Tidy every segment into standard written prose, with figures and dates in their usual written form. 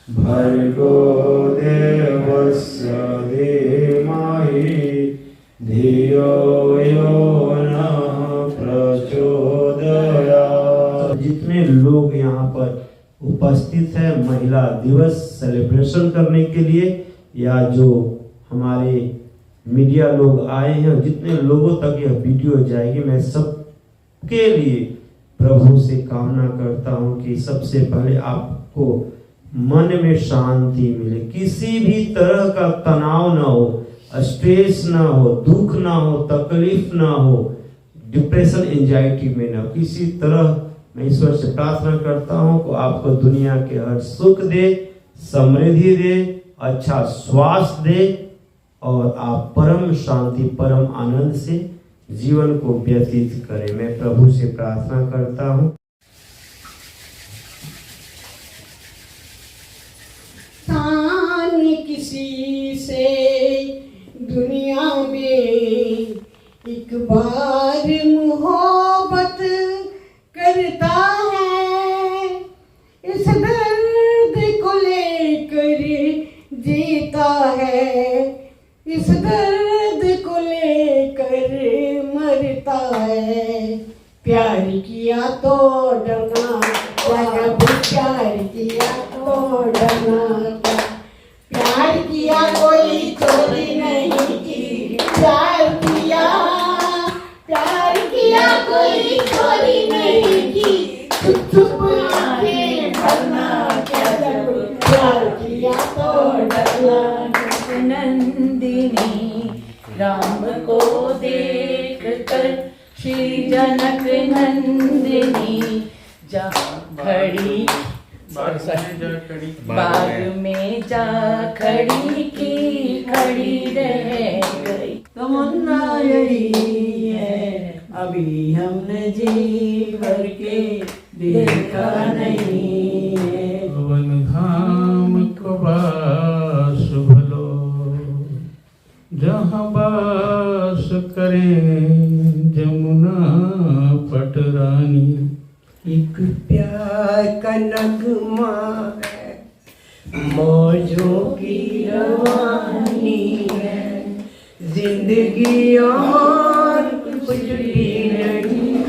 भर्गो देवस्य धीमहि धियो यो नः प्रचोदयात्। जितने लोग यहाँ पर उपस्थित है महिला दिवस सेलिब्रेशन करने के लिए, या जो हमारे मीडिया लोग आए हैं, जितने लोगों तक यह वीडियो जाएगी, मैं सबके लिए प्रभु से कामना करता हूँ कि सबसे पहले आपको मन में शांति मिले, किसी भी तरह का तनाव ना हो, स्ट्रेस ना हो, दुख ना हो, तकलीफ ना हो, डिप्रेशन एंजाइटी में ना हो, किसी तरह मैं ईश्वर से प्रार्थना करता हूँ कि आपको दुनिया के हर सुख दे, समृद्धि दे, अच्छा स्वास्थ्य दे और आप परम शांति परम आनंद से जीवन को व्यतीत करें। मैं प्रभु से प्रार्थना करता हूँ। किसी से दुनिया में एक बार मोहब्बत करता है, इस दर्द को लेकर जीता है, इस दर्द को लेकर मरता है। प्यार किया तो डरना क्या, प्यार किया तो डरना क्या, प्यार किया कोई चोरी नहीं की, प्यार किया कोई चोरी नहीं की, चुप चुप आंखें भरना क्या, जब प्यार किया तो डरना। नंदिनी राम को देख कर श्री जनक नंदिनी जहाँ खड़ी बाग में जा खड़ी की खड़ी रह गई। तमन्ना यही है अभी हमने जी भर के देखा नहीं है। वन धाम को बास भलो जहाँ बास करें जमुना पटरानी। एक प्यार का नगमा है, मौजों की रवानी है, जिंदगी और कुछ भी नहीं,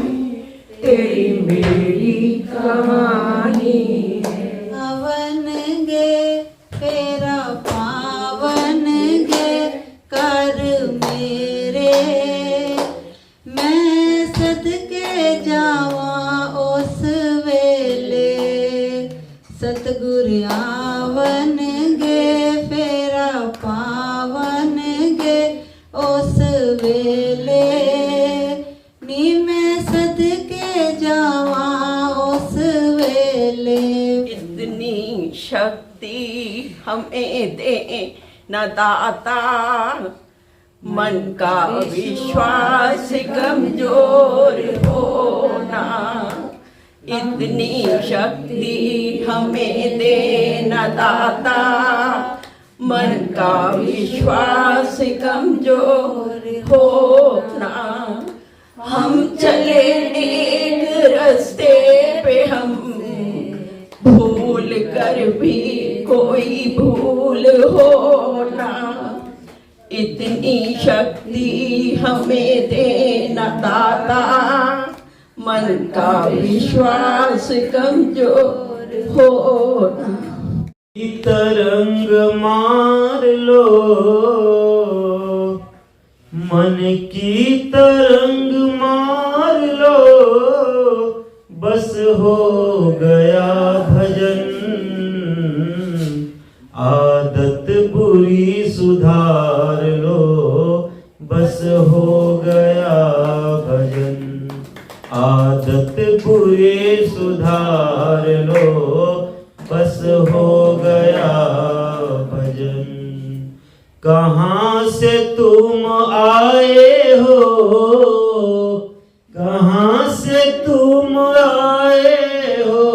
तेरी मेरी कहानी है। अवन गे फेरा पावन गे कर मेरे, मैं सदके जावा उस वेले, सतगुरु आवन गे फेरा पावन गे उस वेले, नी मैं सदके जावा उस वेले। इतनी शक्ति हमें दे न दाता, मन का विश्वास कमजोर होना, इतनी शक्ति हमें दे न दाता, मन का विश्वास कमजोर होना। हम चले एक रास्ते पे, हम भूल कर भी कोई भूल होना, इतनी शक्ति हमें देना दाता, मन का विश्वास कमजोर होना। तरंग मार लो, मन की तरंग मार लो, बस हो गया भजन, आदत बुरी सुधार लो, बस हो गया भजन, आदत बुरी सुधार लो, बस हो गया भजन। कहाँ से तुम आए हो, कहाँ से तुम आए हो,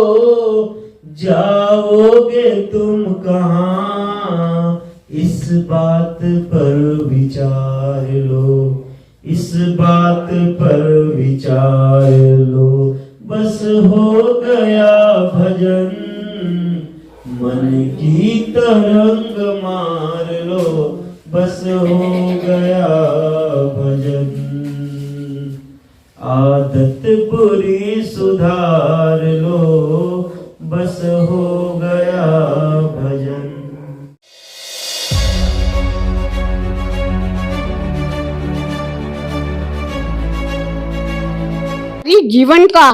जाओगे तुम कहाँ, इस बात पर विचार लो, इस बात पर विचार लो। बस हो गया भजन, मन की तरंग मार लो, बस हो गया भजन। आदत बुरी सुधार लो, बस हो गया भजन। नारी जीवन का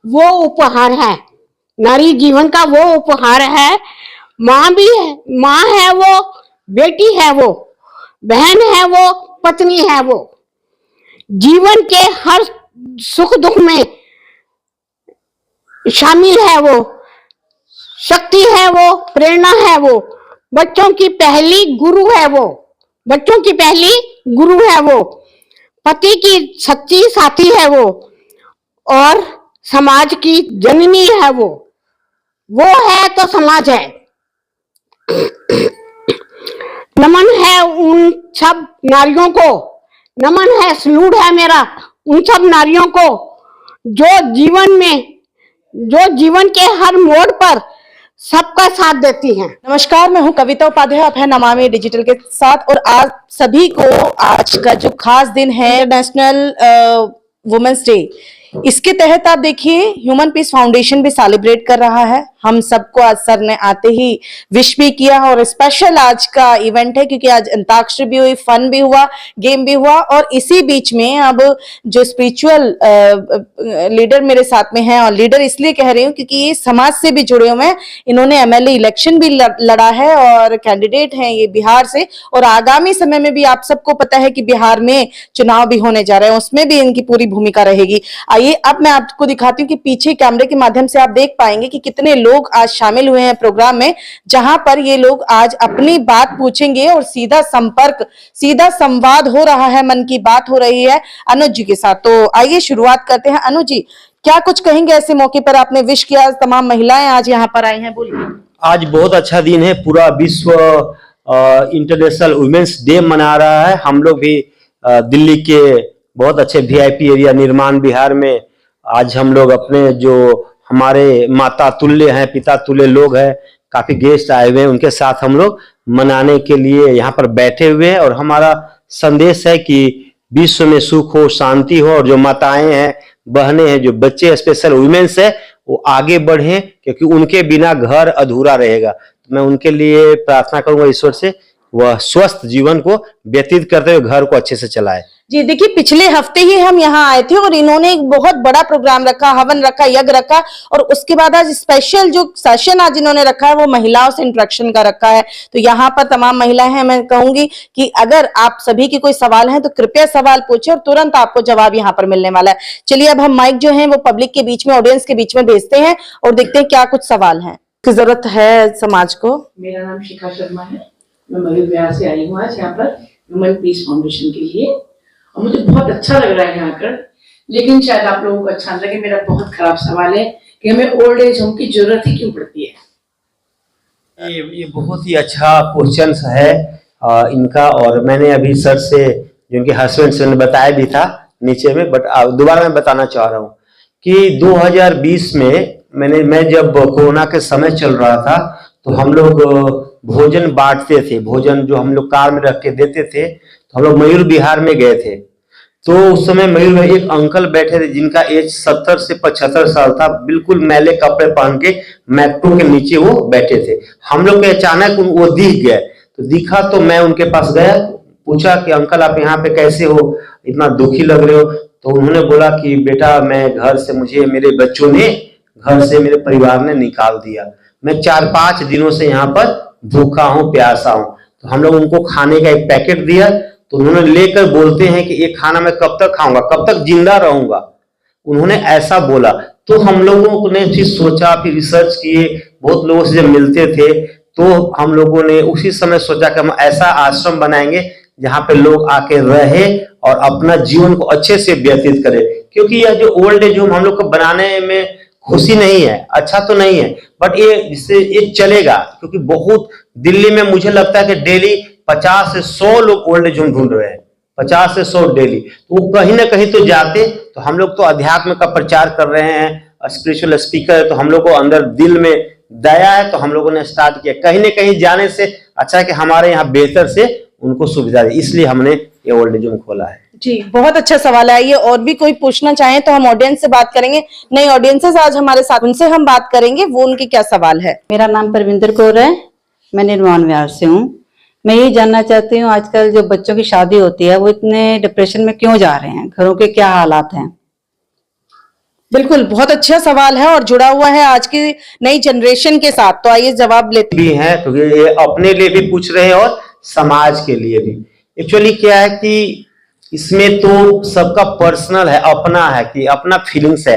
वो उपहार है, नारी जीवन का वो उपहार है। माँ भी है, माँ है वो, बेटी है वो, बहन है वो, पत्नी है वो। जीवन के हर सुख दुख में शामिल है वो, शक्ति है वो, प्रेरणा है वो, बच्चों की पहली गुरु है वो, बच्चों की पहली गुरु है वो, पति की सच्ची साथी है वो, और समाज की जननी है वो है तो समाज है। नमन है उन सब नारियों को, नमन है, सलूट है मेरा उन सब नारियों को जो जीवन के हर मोड़ पर सबका साथ देती हैं। नमस्कार, मैं हूं कविता उपाध्याय, आप है नमामि डिजिटल के साथ। और आज सभी को आज का जो खास दिन है इंटरनेशनल वुमेन्स डे, इसके तहत आप देखिए ह्यूमन पीस फाउंडेशन भी सेलिब्रेट कर रहा है। हम सबको आज सर ने आते ही विश भी किया और स्पेशल आज का इवेंट है क्योंकि आज अंताक्षरी भी हुई, फन भी हुआ, गेम भी हुआ। और इसी बीच में अब जो स्पिरिचुअल लीडर मेरे साथ में हैं, और लीडर इसलिए कह रही हूँ क्योंकि ये समाज से भी जुड़े हुए हैं। इन्होंने एमएलए इलेक्शन भी लड़ा है और कैंडिडेट हैं ये बिहार से, और आगामी समय में भी आप सबको पता है कि बिहार में चुनाव भी होने जा रहे हैं, उसमें भी इनकी पूरी भूमिका रहेगी। आइए अब मैं आपको दिखाती हूँ कि पीछे कैमरे के माध्यम से आप देख पाएंगे कि कितने लोग आज शामिल हुए हैं प्रोग्राम में, जहां पर ये लोग आज अपनी बात पूछेंगे और सीधा संपर्क, सीधा संवाद हो रहा है, मन की बात हो रही है अनुज जी के साथ। तो आइए शुरुआत करते हैं। अनुज जी, क्या कुछ कहेंगे ऐसे मौके पर? आपने विश किया, तमाम महिलाएं आज यहाँ पर आई हैं, बोलिए। आज बहुत अच्छा दिन है, पूरा विश्व इंटरनेशनल वुमेन्स डे मना रहा है। हम लोग भी दिल्ली के बहुत अच्छे वीआईपी एरिया निर्माण बिहार में आज हम लोग अपने जो हमारे माता तुल्य हैं, पिता तुल्य लोग हैं, काफी गेस्ट आए हुए हैं, उनके साथ हम लोग मनाने के लिए यहाँ पर बैठे हुए हैं। और हमारा संदेश है कि विश्व में सुख हो, शांति हो, और जो माताएं हैं, बहनें हैं, जो बच्चे स्पेशल वुमेन्स है, वो आगे बढ़े क्योंकि उनके बिना घर अधूरा रहेगा। तो मैं उनके लिए प्रार्थना करूंगा ईश्वर से वह स्वस्थ जीवन को व्यतीत करते हुए घर को अच्छे से चलाए। जी देखिए, पिछले हफ्ते ही हम यहाँ आए थे और इन्होंने एक बहुत बड़ा प्रोग्राम रखा, हवन रखा, यज्ञ रखा, और उसके बाद आज स्पेशल जो सेशन आज इन्होंने रखा है वो महिलाओं से इंटरेक्शन का रखा है। तो यहाँ पर तमाम महिलाएं हैं, मैं कहूंगी कि अगर आप सभी के कोई सवाल हैं तो कृपया सवाल पूछे और तुरंत आपको जवाब यहाँ पर मिलने वाला है। चलिए अब हम माइक जो है वो पब्लिक के बीच में, ऑडियंस के बीच में भेजते हैं और देखते हैं क्या कुछ सवाल है, की जरूरत है समाज को। मेरा नाम शिखा शर्मा है, मैं मयूर विहार से आई हूँ आज यहाँ पर ह्यूमन पीस फाउंडेशन के लिए, और मुझे बहुत अच्छा लग रहा है यहाँ कर। लेकिन शायद आप लोगों को अच्छा लगे, मेरा बहुत खराब सवाल है कि हमें ओल्ड एज होम की जरूरत ही क्यों पड़ती है? ये बहुत ही अच्छा क्वेश्चन है इनका, और मैंने अभी सर से, जो उनके हस्बैंड से बताया भी था नीचे में, बट दोबारा मैं बताना चाह रहा हूँ कि 2020 में मैं जब कोरोना के समय चल रहा था तो हम लोग भोजन बांटते थे, भोजन जो हम लोग कार में रख के देते थे। तो हम लोग मयूर विहार में गए थे, तो उस समय मयूर में एक अंकल बैठे थे जिनका एज 70 से 75 साल था, बिल्कुल मैले कपड़े पहन के मेट्रो के नीचे वो बैठे थे। हम लोग के अचानक वो दिख गए, तो दिखा तो मैं उनके पास गया, पूछा कि अंकल आप यहाँ पे कैसे हो, इतना दुखी लग रहे हो? तो उन्होंने बोला कि बेटा मैं घर से, मुझे मेरे बच्चों ने घर से, मेरे परिवार ने निकाल दिया, मैं 4-5 दिनों से यहाँ पर भूखा हूँ, प्यासा हूँ। तो हम लोग उनको खाने का एक पैकेट दिया, तो उन्होंने लेकर बोलते हैं कि ये खाना मैं कब तक खाऊंगा, कब तक जिंदा रहूंगा, उन्होंने ऐसा बोला। तो हम लोगों ने फिर सोचा, फिर रिसर्च किए, बहुत लोगों से जब मिलते थे तो हम लोगों ने उसी समय सोचा कि हम ऐसा आश्रम बनाएंगे जहाँ पे लोग आके रहे और अपना जीवन को अच्छे से व्यतीत करें, क्योंकि यह जो ओल्ड एज होम हम लोग को बनाने में खुशी नहीं है, अच्छा तो नहीं है, बट ये चलेगा, क्योंकि बहुत दिल्ली में मुझे लगता है कि डेली 50 से 100 लोग ओल्ड एज होम ढूंढ रहे हैं, 50 से 100 डेली। तो वो कहीं ना कहीं तो जाते। तो हम लोग तो अध्यात्म का प्रचार कर रहे हैं, स्पिरिचुअल स्पीकर है, तो हम लोग को अंदर दिल में दया है, तो हम लोगों ने स्टार्ट किया। कहीं ना कहीं जाने से अच्छा है कि हमारे यहाँ बेहतर से उनको सुविधा दे, इसलिए हमने ये ओल्ड एज होम खोला है। जी, बहुत अच्छा सवाल है। ये और भी कोई पूछना चाहें तो हम ऑडियंस से बात करेंगे। नई ऑडियंसेस आज हमारे साथ, उनसे हम बात करेंगे, वो उनकी क्या सवाल है। मेरा नाम परविंदर कौर है, मैं निर्माण विहार से हूँ। मैं ये जानना चाहती हूँ, आजकल जो बच्चों की शादी होती है वो इतने डिप्रेशन में क्यों जा रहे हैं, घरों के क्या हालात हैं? बिल्कुल, बहुत अच्छा सवाल है और जुड़ा हुआ है आज की नई जनरेशन के साथ। तो आइए जवाब लेते भी हैं, तो ये अपने लिए भी पूछ रहे हैं और समाज के लिए भी। एक्चुअली क्या है कि इसमें तो सबका पर्सनल है, अपना है, कि अपना फीलिंग्स है,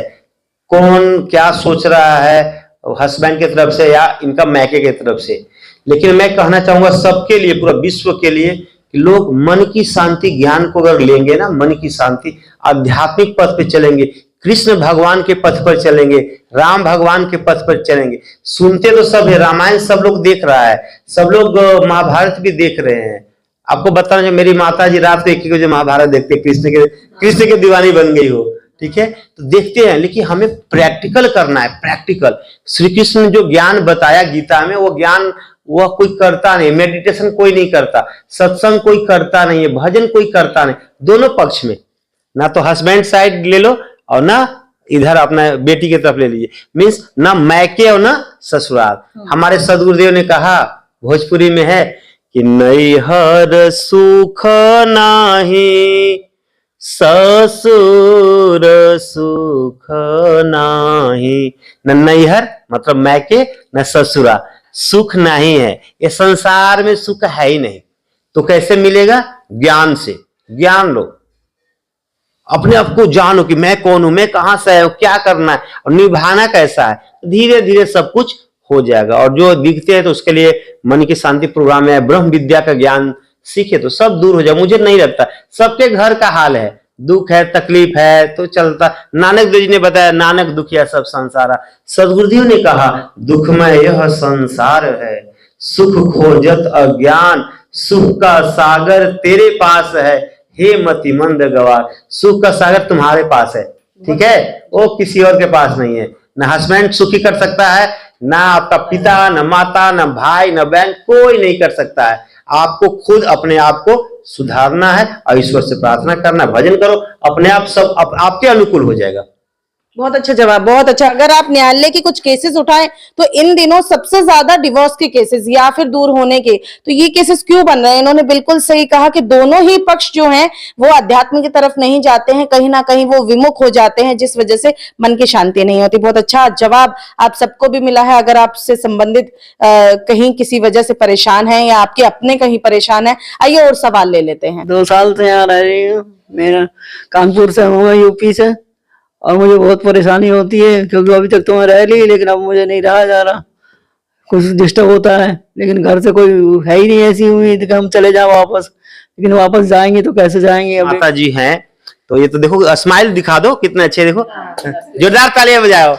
कौन क्या सोच रहा है हस्बैंड की तरफ से या इनका मैके की तरफ से। लेकिन मैं कहना चाहूंगा सबके लिए, पूरा विश्व के लिए, कि लोग मन की शांति ज्ञान को अगर लेंगे ना, मन की शांति, आध्यात्मिक पथ पे चलेंगे, कृष्ण भगवान के पथ पर चलेंगे, राम भगवान के पथ पर चलेंगे। सुनते तो सब है, रामायण सब लोग देख रहा है, सब लोग महाभारत भी देख रहे हैं। आपको बताना चाहिए, मेरी माता जी रात को 1 बजे महाभारत देखते, कृष्ण के दीवानी बन गई हो, ठीक है, तो देखते हैं। लेकिन हमें प्रैक्टिकल करना है, प्रैक्टिकल। श्री कृष्ण ने जो ज्ञान बताया गीता में, वो ज्ञान वह कोई करता नहीं, मेडिटेशन कोई नहीं करता, सत्संग कोई करता नहीं है, भजन कोई करता नहीं। दोनों पक्ष में, ना तो हस्बैंड साइड ले लो और ना इधर अपना बेटी की तरफ ले लीजिए, मीन्स ना मैके और ना ससुराल। हमारे सदगुरुदेव ने कहा, भोजपुरी में है कि नैहर सुख नाही, ससुर सुख नाही। न नैहर मतलब मैके, न ससुरा, सुख नहीं है। ये संसार में सुख है ही नहीं, तो कैसे मिलेगा? ज्ञान से। ज्ञान लो, अपने आप को जानो कि मैं कौन हूं, मैं कहां से आया, क्या करना है और निभाना कैसा है। धीरे धीरे सब कुछ हो जाएगा। और जो दिखते हैं तो उसके लिए मन की शांति प्रोग्राम है, ब्रह्म विद्या का ज्ञान सीखे तो सब दूर हो जाए। मुझे नहीं लगता, सबके घर का हाल है, दुख है, तकलीफ है तो चलता। नानक देव जी ने बताया, नानक दुखिया सब संसारा। सदगुरुदेव ने कहा, दुखमय यह संसार है, सुख खोजत अज्ञान, सुख का सागर तेरे पास है, हे मति मंद गवार। सुख का सागर तुम्हारे पास है, ठीक है, वो किसी और के पास नहीं है। ना हस्बैंड सुखी कर सकता है, ना आपका पिता, ना माता, ना भाई, ना बहन, कोई नहीं कर सकता है। आपको खुद अपने आप को सुधारना है और ईश्वर से प्रार्थना करना, भजन करो, अपने आप सब आपके अनुकूल हो जाएगा। बहुत अच्छा जवाब, बहुत अच्छा। अगर आप न्यायालय के कुछ केसेस उठाएं तो इन दिनों सबसे ज्यादा डिवोर्स के केसेस या फिर दूर होने के, तो ये केसेस क्यों बन रहे हैं? इन्होंने बिल्कुल सही कहा कि दोनों ही पक्ष जो हैं वो अध्यात्म की तरफ नहीं जाते हैं, कहीं ना कहीं वो विमुख हो जाते हैं, जिस वजह से मन की शांति नहीं होती। बहुत अच्छा जवाब आप सबको भी मिला है। अगर आपसे संबंधित कहीं किसी वजह से परेशान है या आपके अपने कहीं परेशान है, आइए और सवाल ले लेते हैं। 2 साल से यहाँ रह रही हूँ, मेरा कानपुर से हूँ, यूपी से, और मुझे बहुत परेशानी होती है क्योंकि अभी तक तो मैं रह ली, लेकिन अब मुझे नहीं रहा जा रहा, कुछ डिस्टर्ब होता है। लेकिन घर से कोई है ही नहीं ऐसी उम्मीद कि हम चले जाएं वापस, लेकिन वापस जाएंगे तो कैसे जाएंगे? माता जी हैं तो ये तो देखो, स्माइल दिखा दो, कितने अच्छे, देखो जोरदार तालियां बजाओ।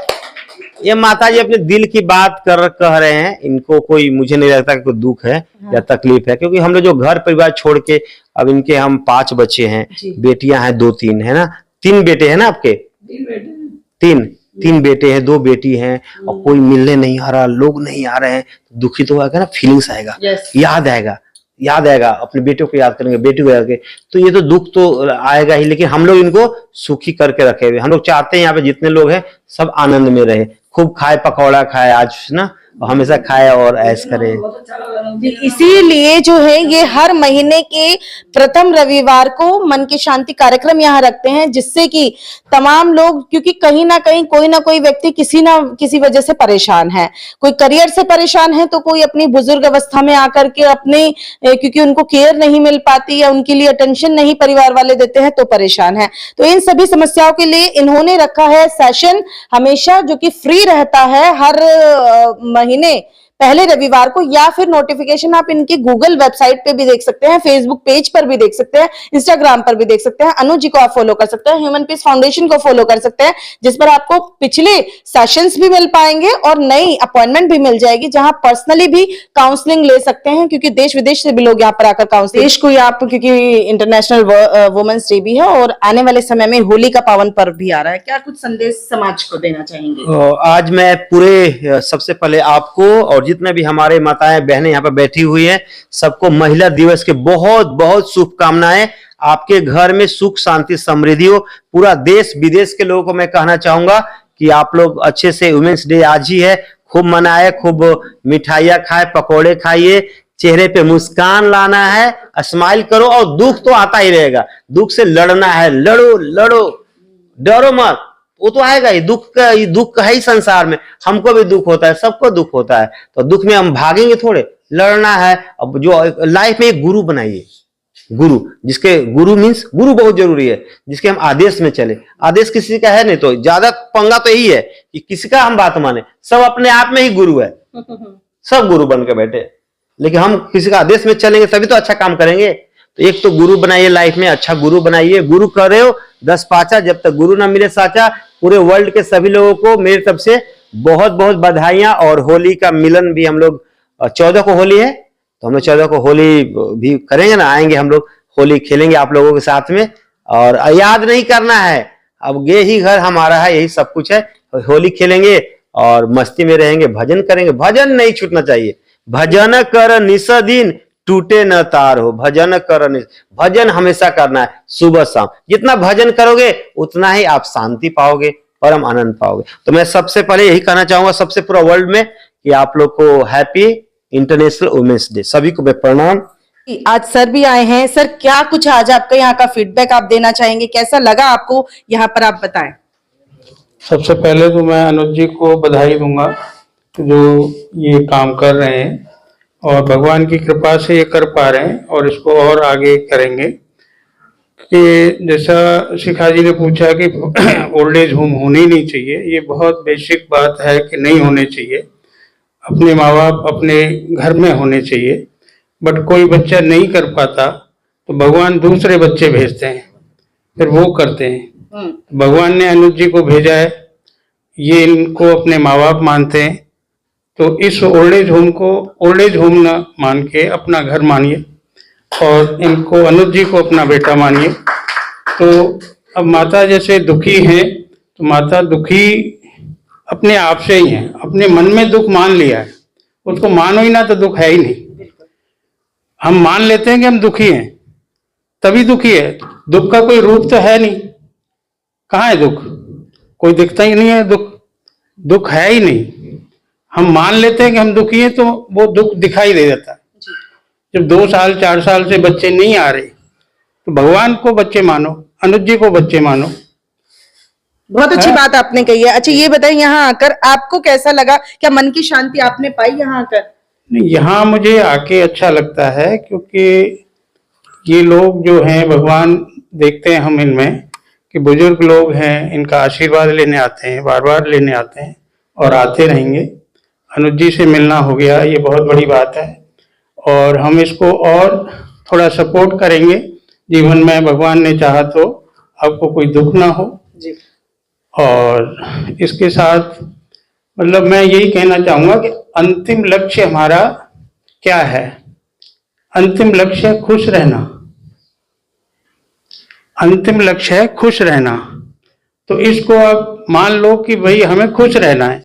ये माता जी अपने दिल की बात कह रहे हैं। इनको कोई, मुझे नहीं लगता कि कोई दुख है या तकलीफ है, क्योंकि हम लोग जो घर परिवार छोड़ के, अब इनके हम 5 बच्चे हैं, बेटियां हैं 2-3 है ना, 3 बेटे हैं ना आपके, 3 बेटे हैं, 2 बेटी हैं, और कोई मिलने नहीं आ रहा, लोग नहीं आ रहे हैं, दुखी तो होगा ना, फीलिंग्स आएगा, याद आएगा, अपने बेटों को याद करेंगे, बेटी को याद करेंगे, तो ये तो दुख तो आएगा ही। लेकिन हम लोग इनको सुखी करके रखे हुए, हम लोग चाहते हैं यहाँ पे जितने लोग हैं सब आनंद में रहे, खूब खाए, पकौड़ा खाए आज ना, हमेशा खाए और ऐश करे। इसीलिए जो है ये हर महीने के प्रथम रविवार को मन की शांति कार्यक्रम यहाँ रखते हैं, जिससे कि तमाम लोग, क्योंकि कहीं ना कहीं कोई ना कोई व्यक्ति किसी ना किसी वजह से परेशान है, कोई करियर से परेशान है, तो कोई अपनी बुजुर्ग अवस्था में आकर के अपने, क्योंकि उनको केयर नहीं मिल पाती या उनके लिए अटेंशन नहीं परिवार वाले देते हैं तो परेशान है। तो इन सभी समस्याओं के लिए इन्होंने रखा है सेशन, हमेशा जो कि फ्री रहता है, हर महीने पहले रविवार को, या फिर नोटिफिकेशन आप इनकी गूगल वेबसाइट पे भी देख सकते हैं, फेसबुक पेज पर भी देख सकते हैं, इंस्टाग्राम पर भी देख सकते हैं। अनुज जी को आप फॉलो कर सकते हैं, ह्यूमन पीस फाउंडेशन को फॉलो कर सकते हैं, जिस पर आपको पिछले सेशंस भी मिल पाएंगे और नई अपॉइंटमेंट भी मिल जाएगी, जहां पर्सनली भी काउंसलिंग ले सकते हैं, क्योंकि देश विदेश से भी लोग यहाँ पर आकर काउंसलिंग, देश को आप, क्योंकि इंटरनेशनल वुमेन्स डे भी है और आने वाले समय में होली का पावन पर्व भी आ रहा है। क्या कुछ संदेश समाज को देना चाहेंगे? आज मैं पूरे सबसे पहले आपको और जितने भी हमारे माताएं बहनें यहाँ पर बैठी हुई हैं, सबको महिला दिवस के बहुत बहुत शुभकामनाएं। आपके घर में सुख शांति समृद्धि हो। पूरा देश विदेश के लोगों को मैं कहना चाहूंगा कि आप लोग अच्छे से वुमेन्स डे आज ही है, खूब मनाए, खूब मिठाइयाँ खाए, पकौड़े खाइए, चेहरे पे मुस्कान लाना है, स्माइल करो। और दुख तो आता ही रहेगा, दुख से लड़ना है, लड़ो लड़ो, डरो मत, वो तो आएगा ही। दुख है ही संसार में, हमको भी दुख होता है, सबको दुख होता है, तो दुख में हम भागेंगे थोड़े, लड़ना है। अब जो लाइफ में एक गुरु बनाइए, गुरु जिसके गुरु मीन्स गुरु बहुत जरूरी है, जिसके हम आदेश में चले। आदेश किसी का है नहीं, तो ज्यादा पंगा तो यही है कि किसी का हम बात माने। सब अपने आप में ही गुरु है, सब गुरु बन के बैठे, लेकिन हम किसी का आदेश में चलेंगे तभी तो अच्छा काम करेंगे। तो एक तो गुरु बनाइए, लाइफ में अच्छा गुरु बनाइए। गुरु कर रहे हो 10 पाचा, जब तक गुरु ना मिले साचा। पूरे वर्ल्ड के सभी लोगों को मेरी तरफ से बहुत बहुत बधाइयां। और होली का मिलन भी हम लोग 14 को होली है, तो हम लोग 14 को होली भी करेंगे ना, आएंगे हम लोग, होली खेलेंगे आप लोगों के साथ में। और याद नहीं करना है, अब ये ही घर हमारा है, यही सब कुछ है। होली खेलेंगे और मस्ती में रहेंगे, भजन करेंगे। भजन नहीं छूटना चाहिए। भजन कर निस दिन टूटे न तार हो, भजन कर भजन हमेशा करना है, सुबह शाम। जितना भजन करोगे उतना ही आप शांति पाओगे, परम आनंद पाओगे। तो मैं सबसे पहले यही कहना चाहूंगा सबसे पूरा वर्ल्ड में कि आप लोग को हैप्पी इंटरनेशनल वुमेन्स डे। सभी को मैं प्रणाम। आज सर भी आए हैं। सर, क्या कुछ आज आपका यहाँ का फीडबैक आप देना चाहेंगे? कैसा लगा आपको यहाँ पर, आप बताएं। सबसे पहले तो मैं अनुज जी को बधाई दूंगा जो ये काम कर रहे हैं, और भगवान की कृपा से ये कर पा रहे हैं और इसको और आगे करेंगे। कि जैसा शिखा जी ने पूछा कि ओल्ड एज होम होने ही नहीं चाहिए, ये बहुत बेसिक बात है कि नहीं होने चाहिए। अपने माँ बाप अपने घर में होने चाहिए, बट कोई बच्चा नहीं कर पाता तो भगवान दूसरे बच्चे भेजते हैं, फिर वो करते हैं। भगवान ने अनुज जी को भेजा है, ये इनको अपने माँ बाप मानते हैं, तो इस ओल्ड एज होम को ओल्ड एज होम न मान के अपना घर मानिए और इनको अनुज जी को अपना बेटा मानिए। तो अब माता जैसे दुखी हैं, तो माता दुखी अपने आप से ही है, अपने मन में दुख मान लिया है, उसको मानो ही ना तो दुख है ही नहीं। हम मान लेते हैं कि हम दुखी हैं, तभी दुखी है। दुख का कोई रूप तो है नहीं, कहाँ है दुख? कोई दिखता ही नहीं है, दुख है ही नहीं। हम मान लेते हैं कि हम दुखी हैं, तो वो दुख दिखाई दे जाता है। जब 2 साल 4 साल से बच्चे नहीं आ रहे, तो भगवान को बच्चे मानो, अनुज जी को बच्चे मानो। बहुत अच्छी बात आपने कही है। अच्छा, ये बताइए, यहाँ आकर आपको कैसा लगा? क्या मन की शांति आपने पाई यहाँ आकर? नहीं, यहाँ मुझे आके अच्छा लगता है, क्योंकि ये लोग जो हैं, भगवान देखते हैं हम इनमें कि बुजुर्ग लोग हैं, इनका आशीर्वाद लेने आते हैं, बार बार लेने आते हैं और आते रहेंगे। अनुज जी से मिलना हो गया, ये बहुत बड़ी बात है, और हम इसको और थोड़ा सपोर्ट करेंगे जीवन में। भगवान ने चाहा तो आपको कोई दुख ना हो जी। और इसके साथ मतलब मैं यही कहना चाहूंगा कि अंतिम लक्ष्य हमारा क्या है? अंतिम लक्ष्य है खुश रहना। अंतिम लक्ष्य है खुश रहना। तो इसको आप मान लो कि भाई हमें खुश रहना है।